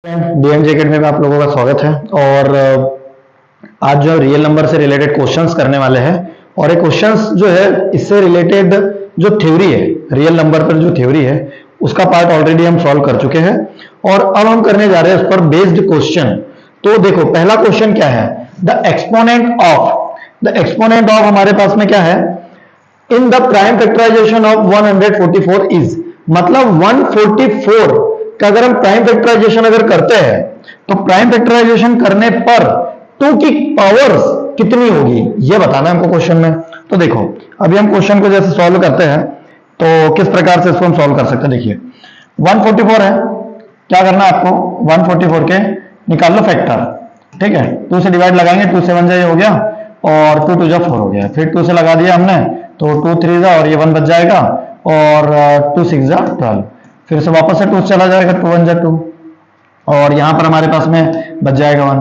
DMG academy में आप लोगों का स्वागत है। और आज जो रियल नंबर से रिलेटेड क्वेश्चंस करने वाले हैं। और ये क्वेश्चंस जो है इससे रिलेटेड जो थ्योरी है, रियल नंबर पर जो थ्योरी है उसका पार्ट ऑलरेडी हम सॉल्व कर चुके हैं और अब हम करने जा रहे हैं उस पर बेस्ड क्वेश्चन। तो देखो पहला क्वेश्चन क्या है, द एक्सपोनेंट ऑफ हमारे पास में क्या है, in the prime factorisation of 144 is, मतलब 144 का अगर हम प्राइम फैक्टराइजेशन अगर करते हैं तो प्राइम फैक्टराइजेशन करने पर 2 की पावर्स कितनी होगी ये बताना है हमको क्वेश्चन में। तो देखो अभी हम क्वेश्चन को जैसे सॉल्व करते हैं तो किस प्रकार से इसको हम सॉल्व कर सकते हैं। देखिए 144 है, क्या करना है आपको, 144 के निकाल लो फैक्टर, ठीक है। 2 से डिवाइड लगाएंगे, 2 से 1 जा हो गया और 2 2 जा 4 हो गया, फिर 2 से लगा दिया हमने तो 2 3 जा और ये 1 बच जाएगा और 2 6 जा 12, फिर से वापस से 2 चला जाएगा, 2 1 जा 2 और यहां पर हमारे पास में बच जाएगा 1,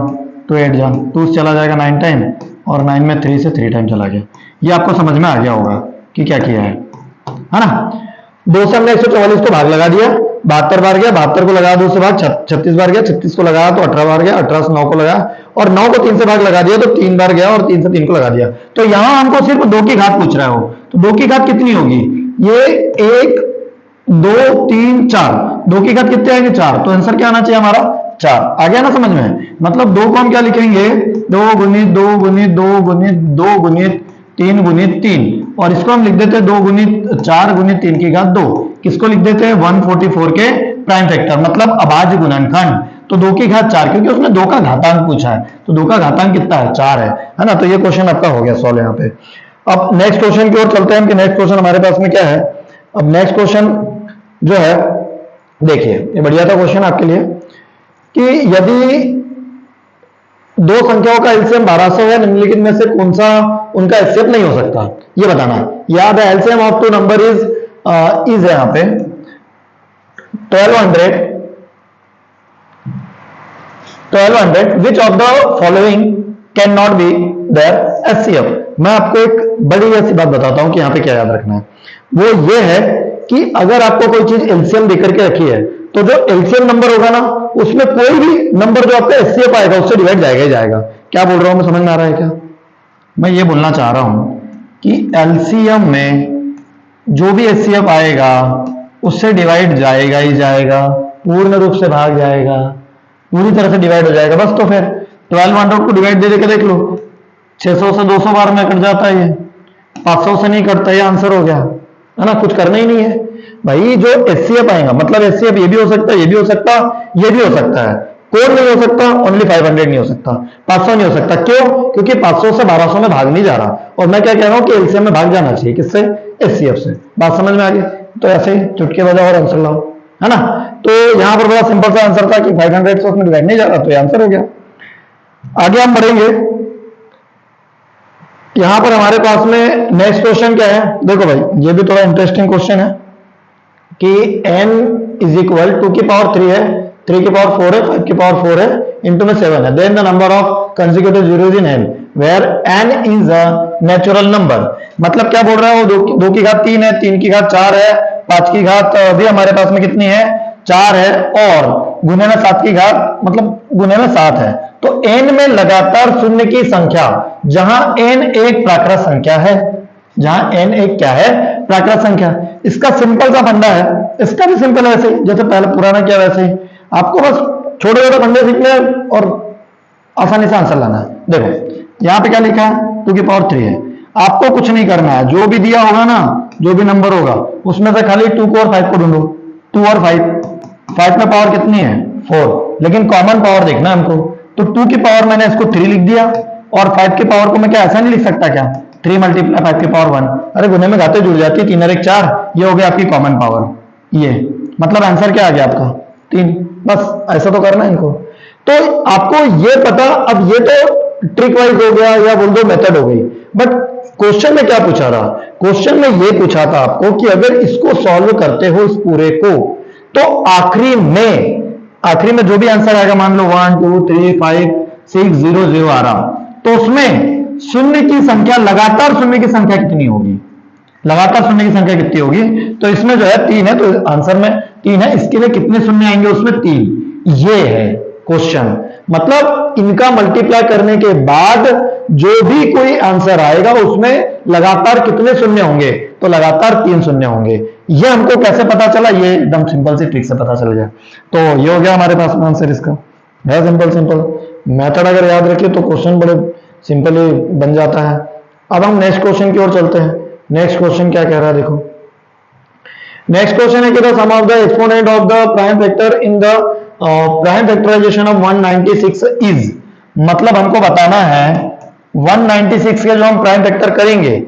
2 8 जा 2 चला जाएगा 9 टाइम और 9 में 3 से 3 टाइम चला गया। ये आपको समझ में आ गया होगा कि क्या किया है ना। 2 से हमने 144 को भाग लगा दिया, 72 बार गया, 72 को लगा 2 से भाग 36 बार गया, 36 को लगा तो 18 बार गया, 18 से 9 को लगा और 9 को 3 से भाग लगा दिया तो 3 बार गया और 3 से 3 को लगा दिया। तो यहां हमको सिर्फ 2 की घात पूछ रहा हो तो 2 की घात कितनी होगी, ये 1 2 3 4, 2 की घात कितने आएंगे 4, तो आंसर क्या आना चाहिए हमारा 4। आ गया ना समझ में, मतलब 2 को हम क्या लिखेंगे, 2 गुणित 2 गुणित 2 गुणित 2 गुणित 3 गुणित 3 और इसको हम लिख देते हैं 2 गुणित 4 गुणित 3 की घात 2। किसको लिख देते हैं 144 के प्राइम फैक्टर मतलब अभाज्य गुणनखंड। तो 2 की घात 4 क्योंकि उसने 2 का घातांक पूछा है तो 2 का घातांक कितना है 4 है ना। तो ये क्वेश्चन आपका हो गया सॉल्व यहाँ पे। अब नेक्स्ट क्वेश्चन की ओर चलते हैं कि नेक्स्ट क्वेश्चन हमारे पास में क्या है। अब नेक्स्ट क्वेश्चन जो है देखिए ये बढ़िया था क्वेश्चन आपके लिए कि यदि 2 संख्याओं का एलसीएम 1200 है, निम्नलिखित में से कौन सा उनका एचसीएफ नहीं हो सकता ये बताना। याद है एलसीएम ऑफ 2 नंबर इज है यहां पे 1200 which of the following can not be there HCF. मैं आपको एक बड़ी ऐसी बात बताता हूं कि यहां पे क्या याद रखना है, वो ये है कि अगर आपको कोई चीज एलसीएम देकर के रखी है तो जो एलसीएम नंबर होगा ना उसमें कोई भी नंबर जो आपका एचसीएफ आएगा उससे डिवाइड जाएगा ही जाएगा। क्या बोल रहा हूं मैं, समझ में आ रहा है क्या? मैं ये बोलना चाह रहा हूं कि एलसीएम में जो भी एचसीएफ आएगा उससे डिवाइड जाएगा ही जाएगा, पूर्ण रूप से भाग जाएगा, पूरी तरह से डिवाइड हो जाएगा बस। तो फिर 1200 को डिवाइड दे देकर देख लो, 600 से 200 बार में कट जाता है, ये 500 से नहीं कटता, ये आंसर हो गया है ना। कुछ करना ही नहीं है भाई, जो एचसीएफ आएगा मतलब एचसीएफ ये भी हो सकता है, ये भी हो सकता है, ये भी हो सकता है, कोड नहीं हो सकता, ओनली 500 नहीं हो सकता, 500 नहीं हो सकता। क्यों? क्योंकि 500 से 1200 में भाग नहीं जा रहा और मैं क्या कह रहा हूं कि एलसीएम में भाग जाना चाहिए, किससे, एचसीएफ से। बात समझ में आ गई? तो ऐसे ही चुटके बजाओ और आंसर लाओ, है ना। तो यहां पर बड़ा सिंपल सा आंसर था कि 500 से उसमें डिवाइड नहीं जा रहा तो ये आंसर हो गया। आगे हम बढ़ेंगे, यहां पर हमारे पास में नेक्स्ट क्वेश्चन क्या है, देखो भाई ये भी थोड़ा इंटरेस्टिंग क्वेश्चन है कि n इज इक्वल 2 की पावर 3 है, 3 की पावर 4 है, 5 की पावर 4 है, इंटू में 7 है, then the number of consecutive zeros in n where n is a natural number. मतलब क्या बोल रहा है वो, 2 की घात 3 है, 3 की घात 4 है, 5 की घात भी हमारे पास में कितनी है 4 है और गुने में 7 की घात मतलब गुने में 7 है। तो n में लगातार शून्य की संख्या, जहां n एक प्राकृत संख्या है, जहां n एक क्या है प्राकृत संख्या। इसका सिंपल सा फंडा है, इसका भी सिंपल है, वैसे जैसे पहले पुराना किया वैसे ही आपको बस छोटे छोटे फंडे सीखने और आसानी से आंसर लाना है। देखो यहां पे क्या लिखा है 2 की पावर 3 है, आपको कुछ नहीं करना है, जो भी दिया होगा ना, जो भी नंबर होगा उसमें से खाली 2 को और 5 को ढूंढो। 2 और 5 में पावर कितनी है 4, लेकिन कॉमन पावर देखना है हमको। तो 2 की पावर मैंने इसको 3 लिख दिया और 5 की पावर को मैं क्या ऐसा नहीं लिख सकता क्या, 3 मल्टीप्लाई 5 की पावर 1, अरे गुने में घाते जुड़ जाती है, 3 और 1 4, ये हो गया आपकी कॉमन पावर। ये मतलब आंसर क्या आ गया आपका 3, बस ऐसा तो करना है इनको। तो आपको ये पता, अब ये तो ट्रिक वाइज हो गया या बोल दो मेथड हो गई, बट क्वेश्चन में क्या पूछा रहा, क्वेश्चन में ये पूछा था आपको कि अगर इसको सॉल्व करते हो इस पूरे को तो आखिरी में जो भी आंसर आएगा, मान लो 1 2 3 5 6 0 0 आ रहा, तो उसमें शून्य की संख्या, लगातार शून्य की संख्या कितनी होगी, लगातार शून्य की संख्या कितनी होगी। तो इसमें जो है 3 है तो आंसर में 3 है, इसके लिए कितने शून्य आएंगे उसमें 3, ये है क्वेश्चन। मतलब इनका मल्टीप्लाई करने के बाद जो भी कोई आंसर आएगा उसमें लगातार कितने शून्य होंगे, तो लगातार 3 शून्य होंगे। ये हमको कैसे पता चला, ये एकदम सिंपल सी ट्रिक से पता चल गया। तो ये हो गया हमारे पास में आंसर इसका। है सिंपल मेथड अगर याद रखिए तो क्वेश्चन बड़े सिंपली बन जाता है। अब हम नेक्स्ट क्वेश्चन की ओर चलते हैं। नेक्स्ट क्वेश्चन क्या कह रहा है देखो। नेक्स्ट क्वेश्चन है कि the sum of the exponent of the prime factor in the prime factorisation of 196 is. मतलब हमको बताना है 196 के जो हम प्राइम फैक्टर करेंगे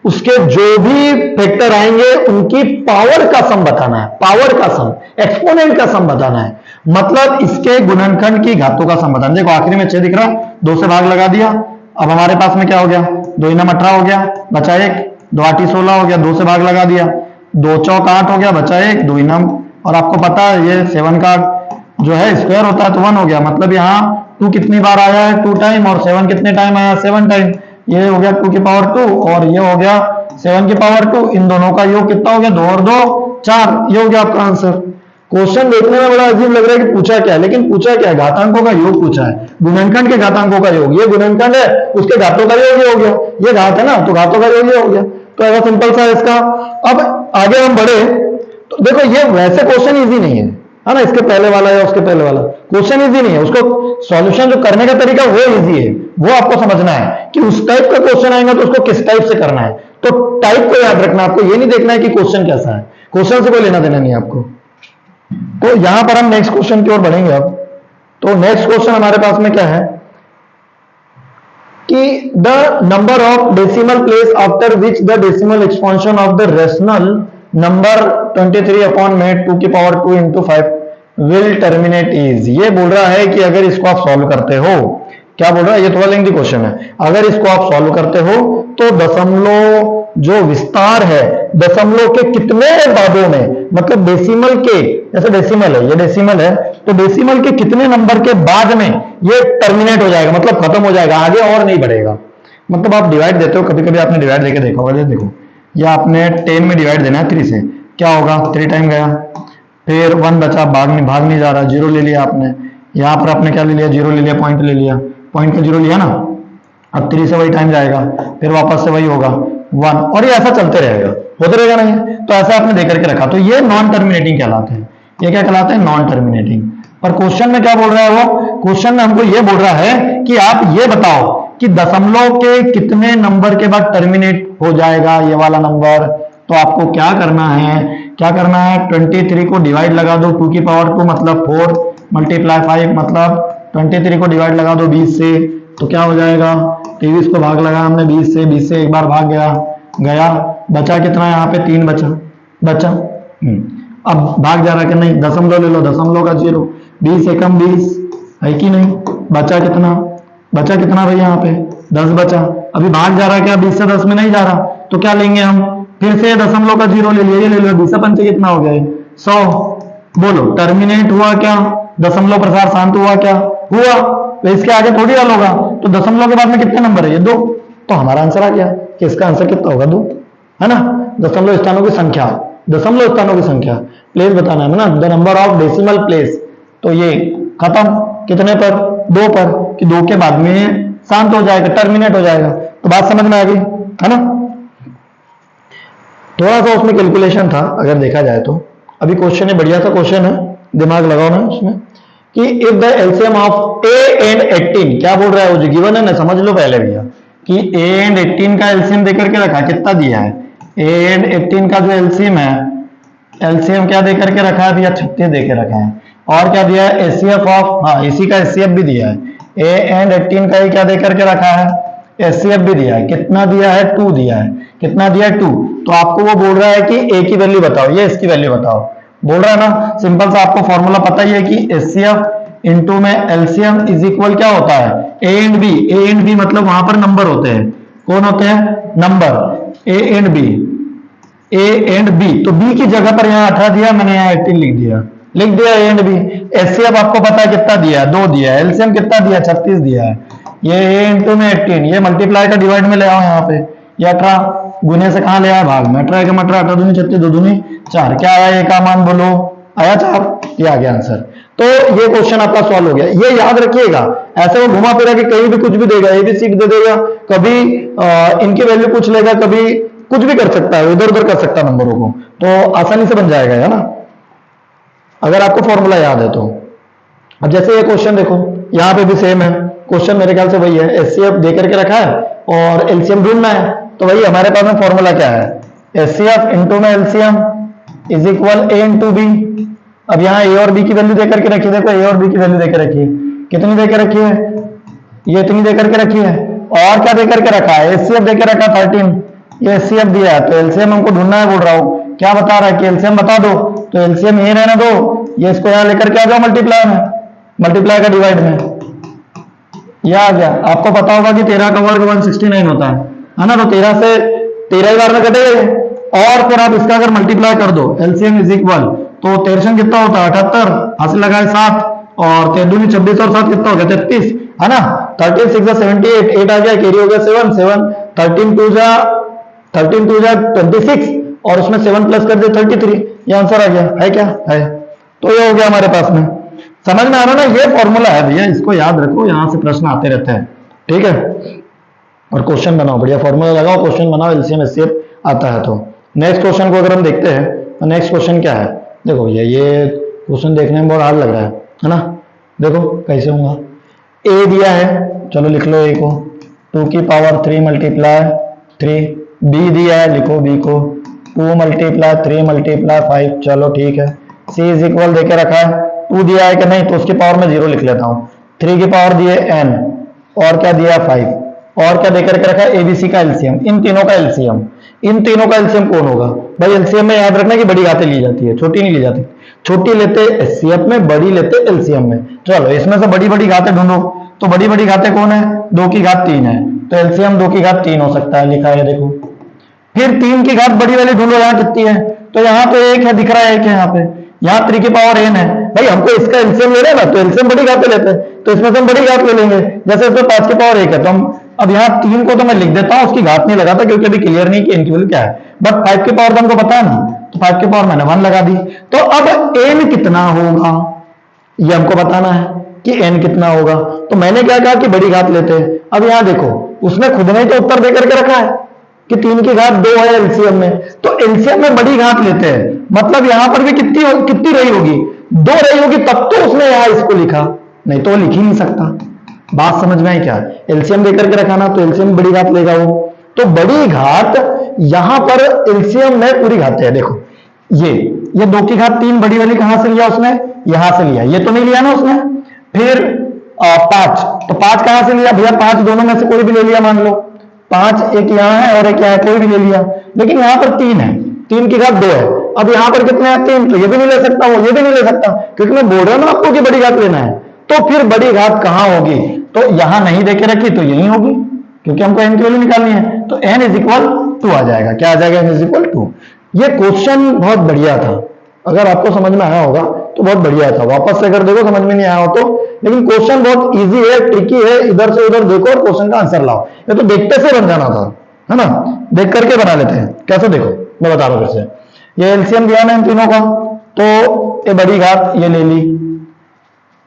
उसके जो भी फैक्टर आएंगे उनकी पावर का सम बताना है। पावर का सम, एक्सपोनेंट का सम बताना है। मतलब इसके गुणनखंड की घातों का सम बताना। देखो आखिरी में 6 दिख रहा, 2 से भाग लगा दिया। अब हमारे पास में क्या हो गया, 2 इनम 18 हो गया, बचा 1, 2 8 16 हो गया, 2 से भाग लगा दिया, 2 चौक 8 हो गया, बचा 1, 2 इनम। और आपको पता है ये 7 का जो है स्क्वायर होता है तो 1 हो गया। मतलब यहाँ 2 कितनी बार आया है, 2 टाइम, और 7 कितने टाइम आया, 7 टाइम। ये हो गया 2 की पावर 2 और ये हो गया 7 की पावर 2। इन दोनों का योग कितना हो गया, 2 और 2 4। ये हो गया आपका आंसर। क्वेश्चन देखने में बड़ा अजीब लग रहा है कि पूछा क्या है, लेकिन पूछा क्या है, घातांकों का योग पूछा है। गुणनखंड के घातांकों का योग, ये गुणनखंड है, उसके घातों का योग ये हो गया। ये घात है ना, तो घातों का योग ये हो गया। तो ऐसा सिंपल सा इसका। अब आगे हम बढ़े तो देखो ये वैसे क्वेश्चन इजी नहीं है ना, इसके पहले वाला या उसके पहले वाला क्वेश्चन इजी नहीं है। उसको सॉल्यूशन जो करने का तरीका वो इजी है, वो आपको समझना है कि उस टाइप का क्वेश्चन आएगा तो उसको किस टाइप से करना है। तो टाइप को याद रखना, आपको ये नहीं देखना है कि क्वेश्चन कैसा है, क्वेश्चन से कोई लेना देना नहीं है आपको। तो यहां पर हम नेक्स्ट क्वेश्चन की ओर बढ़ेंगे अब। तो नेक्स्ट क्वेश्चन हमारे पास में क्या है कि the number of decimal place after which the decimal expansion of the rational number 23 upon में 2 की power 2 into 5 will terminate is. ये बोल रहा है कि अगर इसको आप सॉल्व करते हो, क्या बोल रहा है, ये थोड़ा लेंथी क्वेश्चन है। अगर इसको आप सॉल्व करते हो तो दशमलव जो विस्तार है दशमलव के कितने भागों में, मतलब डेसिमल के, जैसे डेसिमल है, ये डेसिमल है, तो डेसिमल के कितने नंबर के बाद में ये टर्मिनेट हो जाएगा, मतलब खत्म हो जाएगा, आगे और नहीं बढ़ेगा। मतलब आप डिवाइड देते हो, कभी कभी आपने डिवाइड देके देखा होगा। देखो ये आपने 10 में डिवाइड देना है 3 से, क्या होगा, 3 टाइम गया, फिर 1 बचा, भाग नहीं जा रहा, 0 ले लिया आपने। यहाँ पर आपने क्या ले लिया, 0 ले लिया, पॉइंट ले लिया, पॉइंट का 0 लिया ना। अब 3 से वही टाइम जाएगा, फिर वापस से वही होगा 1, और ये ऐसा चलते रहेगा, होते रहेगा नहीं। तो ऐसा आपने देकर के रखा, तो ये नॉन टर्मिनेटिंग कहलाते हैं। ये क्या कहलाते हैं, नॉन टर्मिनेटिंग। पर क्वेश्चन में क्या बोल रहा है वो, क्वेश्चन में हमको ये बोल रहा है कि आप ये बताओ कि दशमलव के कितने नंबर के बाद टर्मिनेट हो जाएगा ये वाला नंबर। तो आपको क्या करना है, 23 को डिवाइड लगा दो 2 की पावर 2 मतलब 4 मल्टीप्लाई 5 मतलब 23 को डिवाइड लगा दो 20 से, तो क्या हो जाएगा, 23 को भाग लगा हमने 20 से एक बार भाग गया, बचा कितना, यहाँ पे 3 बचा। अब भाग जा रहा है कि नहीं, दशमलव ले लो, दशमलव का 0, 20 एकम 20 है कि नहीं, बचा कितना भाई, यहाँ पे 10 बचा। अभी भाग जा रहा है क्या, 20 से 10 में नहीं जा रहा, तो क्या लेंगे हम, फिर से दशमलव का 0 ले लिया, ये ले लो, 20 पंचे कितना हो गया, 100। बोलो टर्मिनेट हुआ क्या, दशमलव प्रसार शांत हुआ क्या, हुआ। तो इसके आगे थोड़ी हल होगा, तो दशमलव के बाद में कितने नंबर है, ये 2। तो हमारा आंसर आ गया कि इसका आंसर कितना होगा, 2, है ना। दशमलव स्थानों की संख्या, दशमलव स्थानों की संख्या, प्लेस बताना है ना, the number of decimal place. तो ये खत्म कितने पर, 2 पर, कि 2 के बाद में शांत हो जाएगा, टर्मिनेट हो जाएगा। तो बात समझ में आ गई, है ना। थोड़ा सा उसमें कैलकुलेशन था अगर देखा जाए तो। अभी क्वेश्चन है, बढ़िया सा क्वेश्चन है, दिमाग लगाओ ना उसमें, कि if the LCM of a and 18, क्या बोल रहा है वो जो गिवन है ना, समझ लो पहले भैया कि a एंड 18 का एलसीएम देकर के रखा, कितना दिया है, a एंड 18 का जो एलसीएम है, एलसीएम क्या देकर के रखा है भैया, 36 देकर रखा है। और क्या दिया है, एचसीएफ ऑफ, हाँ इसी का एचसीएफ भी दिया है, a एंड 18 का ही क्या देकर के रखा है, एचसीएफ भी दिया है। कितना दिया है, 2 दिया है। कितना दिया है, 2। तो आपको वो बोल रहा है कि a की वैल्यू बताओ, ये इसकी वैल्यू बताओ, बोल रहा है ना। सिंपल सा आपको फॉर्मूला पता ही है कि एचसीएफ इंटू में एलसीएम इज इक्वल क्या होता है, a and b। a and b मतलब वहां पर नंबर होते हैं, कौन होते हैं, number, a and b, a and b। तो b की जगह पर यहाँ 18 दिया, मैंने यहाँ 18 लिख दिया a एंड b। एचसीएफ आपको पता है कितना दिया, 2 दिया है। एलसीएम कितना दिया, 36 दिया है। ये a इंटू में 18, ये मल्टीप्लाई का डिवाइड में ले आओ यहाँ पे, ये 18 गुने से कहाँ ले आया, भाग में, 18 का 18, 18 दूनी 36, 2 दूनी 4, क्या आया, ये का मान बोलो, आया 4, ये आ गया आंसर। तो ये क्वेश्चन आपका सॉल्व हो गया। ये याद रखिएगा, ऐसे वो घुमा फिरा कि कहीं भी कुछ भी देगा, ABC दे देगा, कभी इनकी वैल्यू पूछ लेगा, कभी कुछ भी कर सकता है, इधर उधर कर सकता है नंबरों को, तो आसानी से बन जाएगा, है ना, अगर आपको फॉर्मूला याद है तो। अब जैसे ये क्वेश्चन देखो, यहाँ पे भी सेम है क्वेश्चन, मेरे ख्याल से वही है, HCF दे करके रखा है और LCM ढूंढना है। तो वही हमारे पास में फॉर्मूला क्या है, HCF इंटू में LCM is equal A into B. अब यहाँ A और B की वैल्यू देकर के रखी, देखो A और B की वैल्यू देकर रखी है, कितनी देकर रखी है, ये इतनी देकर के रखी है, और क्या देकर के रखा है, HCF देकर रखा 13, ये HCF दिया है, तो LCM हमको ढूंढना है, बोल रहा हूँ क्या बता रहा है कि LCM बता दो, तो LCM ये रहने दो, ये इसको यहाँ लेकर के आ जाओ मल्टीप्लाई में, मल्टीप्लाई का डिवाइड में, ये आ गया। आपको पता होगा कि 13 का वर्ग 169 होता है ना, तो 13 से 13 ही बार में कटेगा, और फिर आप इसका अगर मल्टीप्लाई कर दो, LCM इज इक्वल, तो 13 कितना होता है 78, हासिल लगाए 7, और 13 दूनी 26 और 7 कितना हो गया 33, है ना, 13 6 78, 8 आ गया, कैरी हो गया 7 7, 13 2 जा 26, और उसमें 7 प्लस कर दिया 33, ये आंसर आ गया, है क्या है। तो ये हो गया हमारे पास में, समझ में आ रहा ना, ये फॉर्मूला है भैया, इसको याद रखो, यहां से प्रश्न आते रहते हैं, ठीक है। और क्वेश्चन बनाओ, बढ़िया फॉर्मूला लगाओ, क्वेश्चन बनाओ, LCM HCF आता है तो। नेक्स्ट क्वेश्चन को अगर हम देखते हैं, तो नेक्स्ट क्वेश्चन क्या है, देखो ये क्वेश्चन देखने में बहुत हार्ड लग रहा है ना, देखो कैसे होगा। A दिया है, चलो लिख लो A को, 2 की पावर 3 मल्टीप्लाई 3, B दिया है, लिखो B को 2 मल्टीप्लाई 3 मल्टीप्लाई 5, चलो ठीक है। C इज इक्वल देके रखा है, 2 दिया है कि नहीं, तो उसकी पावर में 0 लिख लेता हूँ, 3 की पावर दिए n, और क्या दिया 5, और क्या देकर के रखा है ABC का LCM, इन तीनों का LCM, इन तीनों का LCM कौन होगा भाई, LCM में याद रखना कि बड़ी घातें ली जाती है, छोटी नहीं ली जाती, छोटी लेते HCF में, बड़ी लेते LCM में। चलो इसमें से बड़ी बड़ी घातें ढूंढो, तो बड़ी बड़ी घातें कौन है, 2 की घात 3 है, तो LCM 2 की घात 3 हो सकता है, लिखा है देखो। फिर 3 की घात बड़ी वाली ढूंढो, यहाँ कितनी है, तो यहाँ पे 1 है, दिख रहा है 1 है, यहाँ पे, यहाँ 3 की पावर n है, भाई हमको इसका LCM ले लेना, तो LCM बड़ी घातें लेते हैं, तो इसमें से हम बड़ी घात ले लेंगे, जैसे इसमें 5 की पावर 1 है, तो हम अब यहाँ 3 को तो मैं लिख देता हूँ, उसकी घात नहीं लगाता क्योंकि अभी क्लियर नहीं कि n की वैल्यू क्या है, बट 5 की पावर तो हमको पता नहीं, तो 5 की पावर मैंने 1 लगा दी। तो अब n कितना होगा ये हमको बताना है कि n कितना होगा, तो मैंने क्या कहा कि बड़ी घात लेते हैं। अब यहाँ देखो, उसने खुद ने तो उत्तर दे करके रखा है कि 3 की घात 2 है LCM में, तो LCM में बड़ी घात लेते हैं, मतलब यहां पर भी कितनी रही होगी, 2 रही होगी, तब तो उसने यहां इसको लिखा, नहीं तो वो लिख ही नहीं सकता। बात समझ में आई क्या, LCM देकर के रखा ना, तो LCM बड़ी घात लेगा वो, तो बड़ी घात यहां पर LCM में पूरी घातें है, देखो ये 2 की घात 3 बड़ी वाली कहां से लिया उसने, यहां से लिया, ये तो नहीं लिया ना उसने। फिर 5, तो 5 कहां से लिया भैया, 5 दोनों में से कोई भी ले लिया, मान लो 5 एक यहाँ है और एक यहाँ है, कोई भी ले लिया, लेकिन यहाँ पर 3 है, 3 की घात 2 है, अब यहाँ पर कितने हैं 3, तो ये भी नहीं ले सकता, वो ये भी नहीं ले सकता, क्योंकि मैं बोल रहा हूं ना आपको कि बड़ी घात लेना है। तो फिर बड़ी घात कहां होगी, तो यहां नहीं देके रखी तो यही होगी, क्योंकि हमको n की वैल्यू निकालनी है, तो n इज इक्वल 2 आ जाएगा, क्या आ जाएगा, n इज इक्वल 2। ये क्वेश्चन बहुत बढ़िया था, अगर आपको समझ में आया होगा तो बहुत बढ़िया था, वापस से अगर देखो समझ में नहीं आया हो तो, लेकिन क्वेश्चन बहुत इजी है, ट्रिकी है, इधर से उधर देखो और क्वेश्चन का आंसर लाओ, ये तो देखते से बन जाना था, है ना, देख करके बना लेते हैं। कैसे, देखो मैं बता रहा हूं फिर से, ये LCM दिया ना इन तीनों का, तो ये बड़ी घात ये ले ली,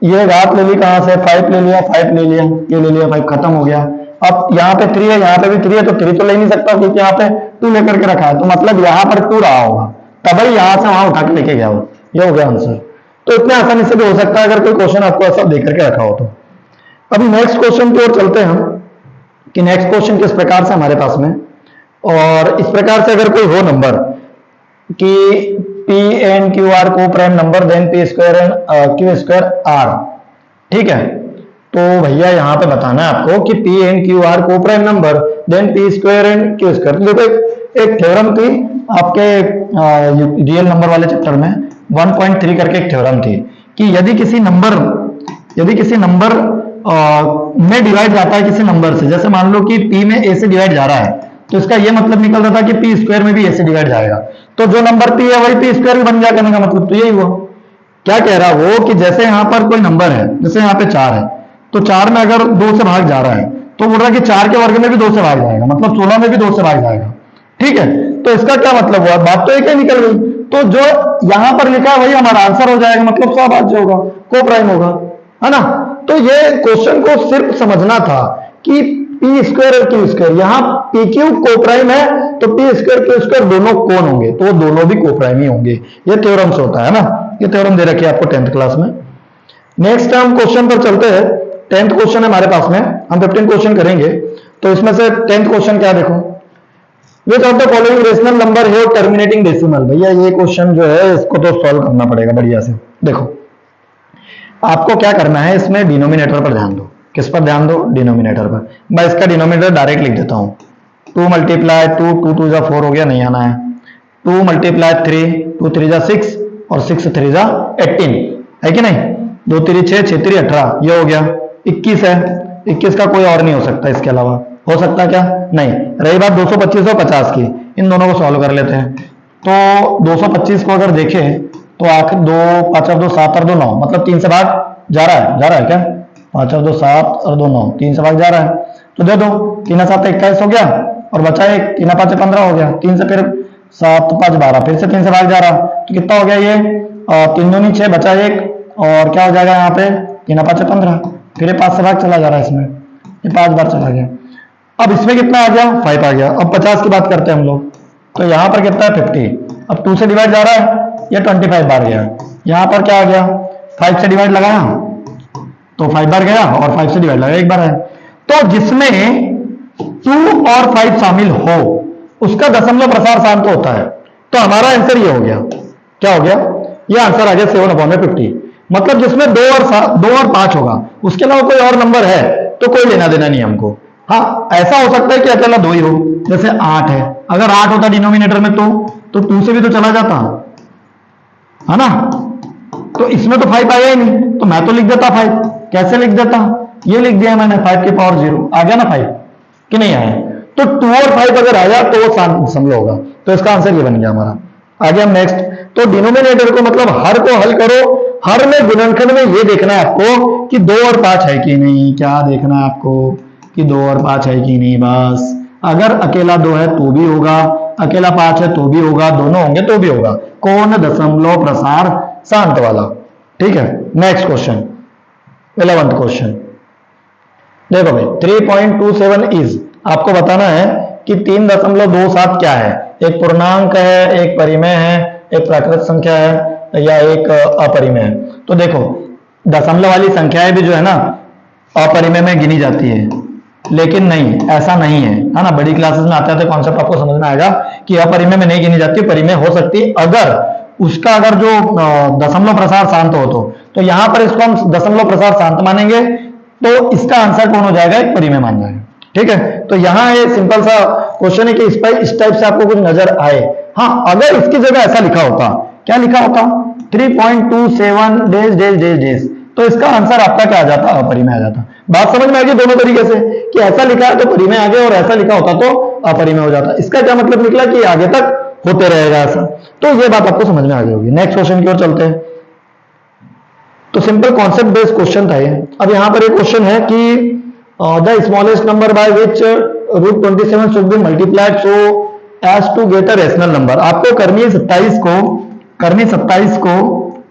ये घात ले ली कहां से, 5 ले लिया, 5 ले लिया, ये ले लिया, 5 खत्म हो गया। अब यहाँ पे 3 है, यहाँ पे भी 3 है, तो 3 तो ले नहीं सकता क्योंकि यहाँ पे 2 लेकर के रखा है, तो मतलब यहाँ पर 2 रहा होगा, तब ही यहां से वहां उठा के लेके गया हो, ये हो गया आंसर। तो इतने आसानी से भी हो सकता है अगर कोई क्वेश्चन आपको ऐसा देख करके रखा हो तो। अभी नेक्स्ट क्वेश्चन की ओर चलते हैं हम, कि नेक्स्ट क्वेश्चन किस प्रकार से हमारे पास में, और इस प्रकार से अगर कोई हो नंबर कि P and QR को prime number, then P square and Q square R, ठीक है, तो भैया यहाँ पे बताना है आपको कि P and QR को prime number, then P square and Q square. तो देखो एक थ्योरम थी आपके रियल नंबर वाले चैप्टर में, 1.3 करके एक थ्योरम थी कि यदि किसी नंबर में डिवाइड जाता है किसी नंबर से, जैसे मान लो कि P में A से डिवाइड जा रहा है, तो इसका ये मतलब निकल रहा था कि P स्क्वायर में भी A से डिवाइड जाएगा, तो जो नंबर P है वही P स्क्वायर भी बन जाएगा, कहने का मतलब तो यही हुआ। क्या कह रहा है वो कि जैसे यहाँ पर कोई नंबर है, जैसे यहाँ पे 4 है, तो 4 में अगर 2 से भाग जा रहा है, तो बोल रहा है कि 4 के वर्ग में भी 2 से भाग जाएगा, मतलब 16 में भी 2 से भाग जाएगा, ठीक है। तो इसका क्या मतलब हुआ, बात तो एक ही निकल गई, तो जो यहां पर लिखा है वही हमारा आंसर हो जाएगा, मतलब सहभाज्य होगा, को प्राइम होगा, है ना। तो ये क्वेश्चन को सिर्फ समझना था कि पी स्क्वायर और क्यू स्क्वायर, यहां पी क्यू को प्राइम है तो पी स्क्वायर क्यू स्क्वायर दोनों कौन होंगे, तो वो दोनों भी को प्राइम ही होंगे। ये थ्योरम से होता है ना, ये थ्योरम दे रखी है आपको 10th क्लास में। नेक्स्ट हम क्वेश्चन पर चलते हैं। 10th क्वेश्चन है हमारे पास में, हम 15 क्वेश्चन करेंगे। तो इसमें से 10th क्वेश्चन क्या देखो, विच of the following rational number है टर्मिनेटिंग डेसिमल। भैया ये क्वेश्चन जो है इसको तो सॉल्व करना पड़ेगा बढ़िया से। देखो आपको क्या करना है, इसमें डिनोमिनेटर पर ध्यान दो। किस पर ध्यान दो, डिनोमिनेटर पर। मैं इसका डिनोमिनेटर डायरेक्ट लिख देता हूं, 2 मल्टीप्लाई 2, 2 2 जा 4 हो गया, नहीं आना है। 2 मल्टीप्लाई 3, 2 3 जा 6 और 6 3 जा 18 है कि नहीं। 2 3 6, 6 3 18, ये हो गया। 21 है, 21 का कोई और नहीं हो सकता इसके अलावा, हो सकता क्या, नहीं। रही बात 225 और 50 की, इन दोनों को सॉल्व कर लेते हैं। तो 225 को अगर देखें तो आखिर 2 5 और 2 7 और 2 9, मतलब 3 से भाग जा रहा है क्या, 5 और 2 7 और 2 9, 3 से भाग जा रहा है। तो दे दो, 3 7 21 हो गया और बचा 1, 3 5 15 हो गया। 3 से फिर 7 5 12, फिर से 3 से भाग जा रहा, तो कितना हो गया ये, 3 दूनी 6, बचा 1 और क्या हो जाएगा यहाँ पे, 3 5 15, फिर ये 5 से भाग चला जा रहा है इसमें, ये 5 बार चला गया। अब इसमें कितना आ गया, 5 आ गया। अब 50 की बात करते हैं हम लोग, तो यहाँ पर कितना है 50। अब 2 से डिवाइड जा रहा है, ये 25 बार गया। यहाँ पर क्या आ गया, 5 से डिवाइड लगाया तो 5 बार गया और 5 से डिवाइड लगाया 1 बार है। तो जिसमें 2 और 5 शामिल हो उसका दशमलव प्रसार शांत होता है। तो हमारा आंसर ये हो गया, क्या हो गया, ये आंसर आ गया 7/50। मतलब जिसमें 2 और 5 होगा, उसके अलावा कोई और नंबर है तो कोई लेना देना नहीं हमको। हाँ ऐसा हो सकता है कि अकेला 2 ही हो, जैसे 8 है, अगर 8 होता डिनोमिनेटर में तो 2 से भी तो चला जाता है ना। तो इसमें तो 5 आया ही नहीं, तो मैं तो लिख देता 5। कैसे लिख देता, ये लिख दिया मैंने 5 की पावर 0, आ गया ना 5 कि नहीं आया। तो 2 और 5 अगर आया तो वो दशमलव होगा, तो इसका आंसर ये बन गया हमारा। आगे हम नेक्स्ट, तो डिनोमिनेटर को मतलब हर को हल करो, हर में गुणनखंड में ये देखना है आपको कि 2 और 5 है कि नहीं। क्या देखना है आपको कि 2 और 5 है कि नहीं, बस। अगर अकेला 2 है तो भी होगा, अकेला 5 है तो भी होगा, दोनों होंगे तो भी होगा। कौन, दशमलव प्रसार शांत वाला। ठीक है, नेक्स्ट क्वेश्चन 11th क्वेश्चन देखो भाई, 3.27 इज, आपको बताना है कि 3.27 क्या है। एक पूर्णांक है, एक परिमेय है, एक प्राकृत संख्या है या एक अपरिमेय है। तो देखो दशमलव वाली संख्याएं भी जो है ना अपरिमेय में गिनी जाती है, लेकिन नहीं, ऐसा नहीं है ना। बड़ी क्लासेस में आते आते कॉन्सेप्ट आपको समझ में आएगा कि अपरिमेय में नहीं गिनी जाती, परिमेय हो सकती अगर उसका अगर जो दशमलव प्रसार शांत हो। तो यहां पर इसको हम दशमलव प्रसार शांत मानेंगे, तो इसका आंसर कौन हो जाएगा, एक परिमेय मान जाएगा। ठीक है, तो यहां ये सिंपल सा क्वेश्चन है कि इस टाइप से आपको कुछ नजर आए। हाँ अगर इसकी जगह ऐसा लिखा होता, क्या लिखा होता, 3.27 डेज डेज डेज डेज, तो इसका आंसर आपका क्या आ जाता, अपरिमेय आ जाता। बात समझ में आ गई दोनों तरीके से कि ऐसा लिखा है तो परिमेय आ गया और ऐसा लिखा होता तो अपरिमेय हो जाता। इसका क्या मतलब निकला कि आगे तक होते रहेगा ऐसा। तो ये बात आपको समझ में आ गई होगी। नेक्स्ट क्वेश्चन की ओर चलते हैं। तो सिंपल कॉन्सेप्ट बेस्ड क्वेश्चन था ये। अब यहां पर एक क्वेश्चन है कि the smallest number by which √27 should be multiplied so as to get a rational number. आपको करनी है 27 को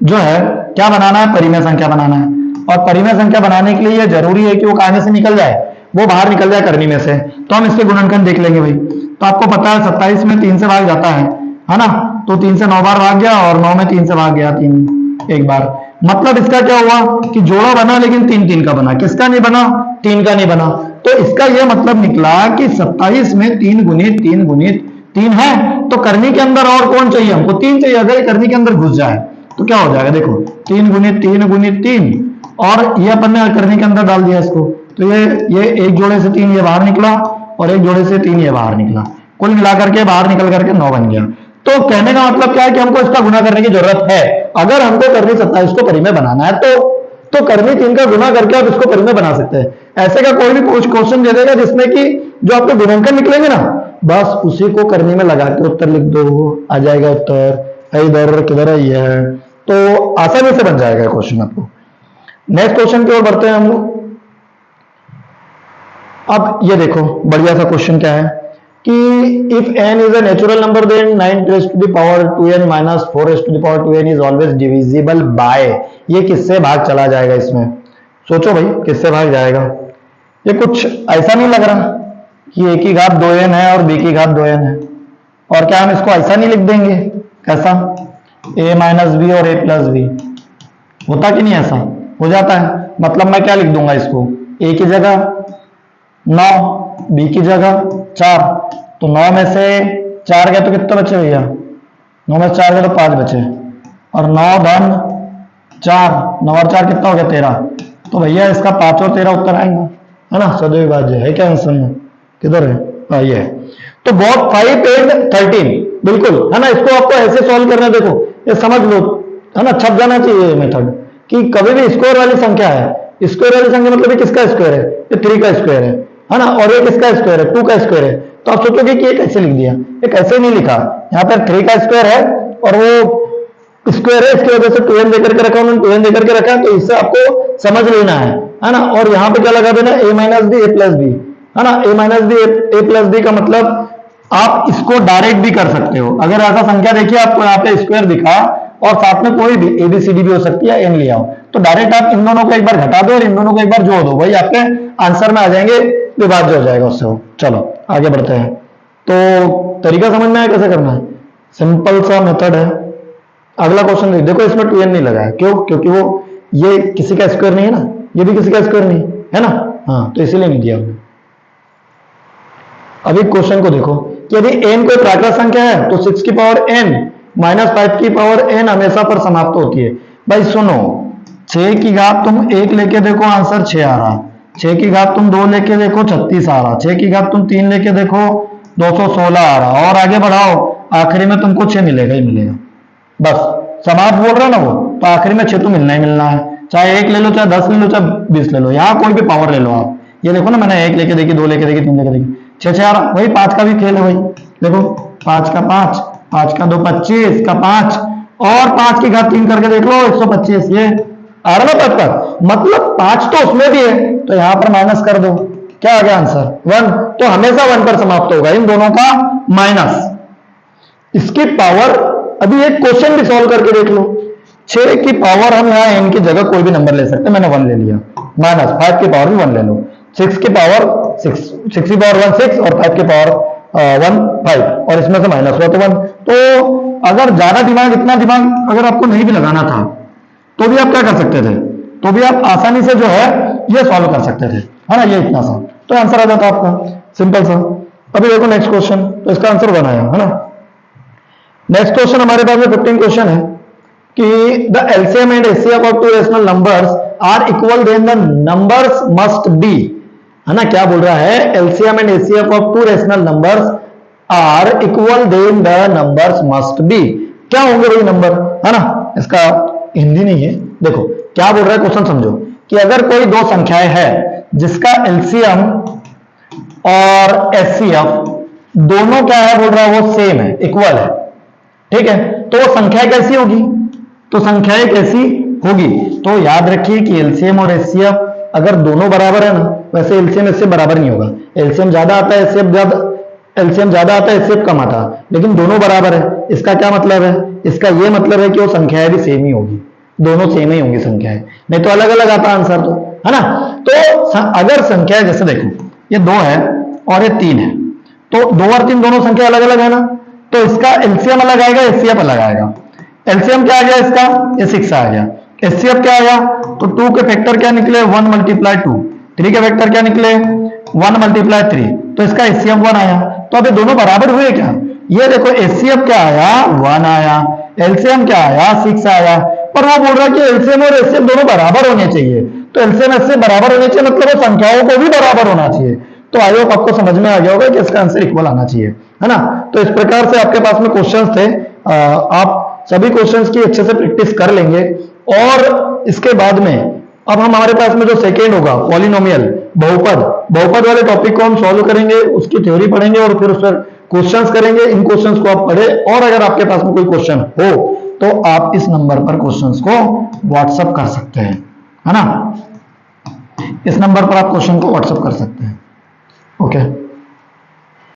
जो है क्या बनाना है, परिमेय संख्या बनाना है। और परिमेय संख्या बनाने के लिए ये जरूरी है कि वो कहां से निकल जाए, वो बाहर निकल जाए करनी में से। तो हम इसके गुणनखंड देख लेंगे भाई। तो आपको पता है 27 में 3 से भाग जाता है ना। तो 3 से 9 बार भाग गया और 9 में 3 से भाग गया 3 एक बार। मतलब इसका क्या हुआ कि जोड़ा बना लेकिन 3 3 का बना, किसका नहीं बना, 3 का नहीं बना। तो इसका यह मतलब निकला कि 27 में 3 गुणित 3 गुणित 3 है। तो करनी के अंदर और कौन चाहिए, हमको 3 चाहिए। अगर करनी के अंदर घुस जाए तो क्या हो जाएगा, देखो 3 गुणित 3 गुणित 3 और ये अपन ने करनी के अंदर डाल दिया इसको। तो ये एक जोड़े से 3 ये बाहर निकला और एक जोड़े से 3 ये बाहर निकला, कुल मिलाकर के बाहर निकल करके 9 बन गया। तो कहने का मतलब क्या है कि हमको इसका गुना करने की जरूरत है। अगर हमको करनी 27 को परिमेय बनाना है तो करनी 3 का गुना करके आप इसको परिमेय बना सकते हैं। ऐसे का कोई भी क्वेश्चन दे देगा जिसमें कि जो आपके गुणनखंड निकलेंगे ना, बस उसी को करनी में लगा के उत्तर लिख दो, आ जाएगा उत्तर। इधर किधर है, ये है, तो आसानी से बन जाएगा क्वेश्चन आपको। नेक्स्ट क्वेश्चन की ओर बढ़ते हैं हम। अब ये देखो बढ़िया सा क्वेश्चन क्या है कि if n is a natural number then 9 raised to the power 2n minus 4 raised to the power 2n is always divisible by, ये किससे भाग चला जाएगा इसमें? सोचो भाई किससे भाग जाएगा? ये कुछ ऐसा नहीं लग रहा कि a की घात 2n है और b की घात 2n है, और क्या हम इसको ऐसा नहीं लिख देंगे? कैसा? a माइनस बी और a प्लस बी, होता कि नहीं? ऐसा हो जाता है। मतलब मैं क्या लिख दूंगा इसको? a की जगह 9, b की जगह 4, तो 9 में से 4 गया तो कितने बचे भैया? 9 में से 4 गया तो 5 बचे, और 9 धन 4, 9 और 4 कितना हो गया? 13। तो भैया इसका 5 और 13 उत्तर आएगा, है ना? सदैविभाज्य है क्या आंसर में? किधर है? ये है। तो बहुत 5 8 13 बिल्कुल, है ना? इसको आपको ऐसे सॉल्व करना, देखो ये समझ लो, है ना? छप जाना चाहिए ये मेथड कि कभी भी स्क्वायर वाली संख्या है, स्क्वायर वाली संख्या मतलब ये किसका स्क्वायर है? ये 3 का स्क्वायर है ना? और ये किसका स्क्वायर है? 2 का स्क्वायर है। तो आप सोचोगे कि ये कैसे लिख दिया? ये कैसे नहीं लिखा, यहाँ पर 3 का स्क्वायर है और वो स्क्वायर है, इसकी वजह से 2n देकर के रखा, उन्होंने 2n देकर के रखा, तो इससे आपको समझ लेना है ना? और यहाँ पे क्या लगा देना? a minus B A plus B, है ना? a minus B A plus B का मतलब आप इसको डायरेक्ट भी कर सकते हो। अगर ऐसा संख्या देखिए आपको यहाँ पे स्क्वायर दिखा और साथ में कोई भी ABCD भी हो सकती है, n ले आओ, तो डायरेक्ट आप इन दोनों को एक बार घटा दो और इन दोनों को एक बार जोड़ दो, भाई आपके आंसर में आ जाएंगे, विभाज्य हो जाएगा उससे। चलो आगे बढ़ते हैं। तो तरीका समझ में आया कैसे करना है? सिंपल सा मेथड है। अगला क्वेश्चन देखो, इसमें 2n नहीं लगा है, क्यों? क्योंकि वो ये किसी का स्क्वायर नहीं है ना, ये भी किसी का स्क्वायर नहीं है ना, हाँ, तो इसीलिए नहीं दिया हमने। अभी क्वेश्चन को देखो कि यदि n कोई प्राकृत संख्या है तो 6 की पावर n माइनस 5 की पावर n हमेशा पर समाप्त होती है। भाई सुनो, 6 की घात तुम 1 लेके देखो, आंसर 6 आ रहा। 6 की घात तुम 2 लेके देखो, 36 आ रहा। 6 की घात तुम 3 लेके देखो, 216 आ रहा। और आगे बढ़ाओ, आखिरी में तुमको 6 मिलेगा ही मिलेगा। बस समाप्त बोल रहा ना वो, तो आखिरी में 6 तो मिलना ही मिलना है, चाहे 1 ले लो, चाहे 10 ले लो, चाहे 20 ले लो, यहाँ कोई भी पावर ले लो आप। ये देखो ना, मैंने 1 लेके देखी, 2 लेके देखी, 3 लेके देखी, 6 आ रहा। वही 5 का भी खेल है भाई, देखो 5 का 5, 5 का 2 25 का 5, और 5 की घात 3 करके देख लो, 125, ये आ रहा ना 5, मतलब 5 तो उसमें भी है, तो यहाँ पर माइनस कर दो, क्या आ गया आंसर? 1। तो हमेशा 1 पर समाप्त होगा, इन दोनों का माइनस। इसकी पावर, अभी एक क्वेश्चन भी सॉल्व करके देख लो, 6 की पावर हम यहाँ n की जगह कोई भी नंबर ले सकते हैं, मैंने 1 ले लिया, माइनस 5 की पावर भी 1 ले लो, 6 की पावर 6, 6 की पावर 1 6 और 5 की पावर 1 5, और इसमें से माइनस हुआ तो 1। तो अगर ज्यादा दिमाग, इतना दिमाग अगर आपको नहीं भी लगाना था तो भी आप क्या कर सकते थे? तो भी आप आसानी से जो है ये सॉल्व कर सकते थे, है ना? ये इतना सा तो आंसर आ जाता आपका, सिंपल सा। अभी देखो नेक्स्ट क्वेश्चन, तो इसका आंसर बनाया, है ना? नेक्स्ट क्वेश्चन हमारे पास में 15 क्वेश्चन है कि the LCM and HCF of 2 rational numbers are equal then the numbers must be, है ना? क्या बोल रहा है? LCM and HCF of 2 rational numbers are equal then the numbers must be. क्या होंगे भाई नंबर, है ना? इसका हिंदी नहीं है, देखो क्या बोल रहा है क्वेश्चन, समझो कि अगर कोई दो संख्याएं है जिसका एलसीएम और एचसीएफ दोनों क्या है, बोल रहा है वो सेम है, इक्वल है, ठीक है? तो वो संख्या कैसी होगी? तो संख्याएं कैसी होगी? तो याद रखिए कि एलसीएम और एचसीएफ अगर दोनों बराबर है ना, वैसे एलसीएम इससे बराबर नहीं होगा, एलसीएम ज्यादा आता है, एलसीएम ज्यादा आता है, एचसीएफ कम आता है, लेकिन दोनों बराबर है। इसका क्या मतलब है? इसका ये मतलब है कि वो संख्याएं भी सेम ही होगी, दोनों सेम ही होंगी संख्याएं, नहीं तो अलग अलग आता आंसर, तो है ना? तो अगर संख्या जैसे देखो ये 2 है और ये 3 है, तो 2 और 3 दोनों संख्या अलग अलग है ना, तो इसका एलसीएम अलग आएगा, एचसीएफ अलग आएगा। एलसीएम क्या आ गया इसका? ये 6 आ गया। एचसीएफ क्या आया? तो 2 के फैक्टर क्या निकले? 1 मल्टीप्लाई 2। 3 के फैक्टर क्या निकले? 1 मल्टीप्लाई 3, तो इसका एचसीएफ 1 आया। तो अब ये दोनों बराबर हुए क्या? ये देखो एचसीएफ क्या आया? 1 आया, एलसीएम क्या आया? 6 आया, पर वो बोल रहा है कि एलसीएम और एचसीएफ दोनों बराबर होने चाहिए, तो एलसीएम एचसीएफ बराबर होने चाहिए, मतलब वो संख्याओं को भी बराबर होना चाहिए। तो आई होप आपको समझ में आ गया होगा कि इसका आंसर इक्वल आना चाहिए, है ना? तो इस प्रकार से आपके पास में क्वेश्चंस थे, आप सभी क्वेश्चंस की अच्छे से प्रैक्टिस कर लेंगे। और इसके बाद में अब हमारे पास में जो सेकेंड होगा पॉलिनोमियल, बहुपद वाले टॉपिक को हम सॉल्व करेंगे, उसकी थ्योरी पढ़ेंगे और फिर उस पर क्वेश्चंस करेंगे। इन क्वेश्चंस को आप पढ़े, और अगर आपके पास में कोई क्वेश्चन हो तो आप इस नंबर पर क्वेश्चंस को व्हाट्सएप कर सकते हैं, है ना? इस नंबर पर आप क्वेश्चन को व्हाट्सएप कर सकते हैं। ओके।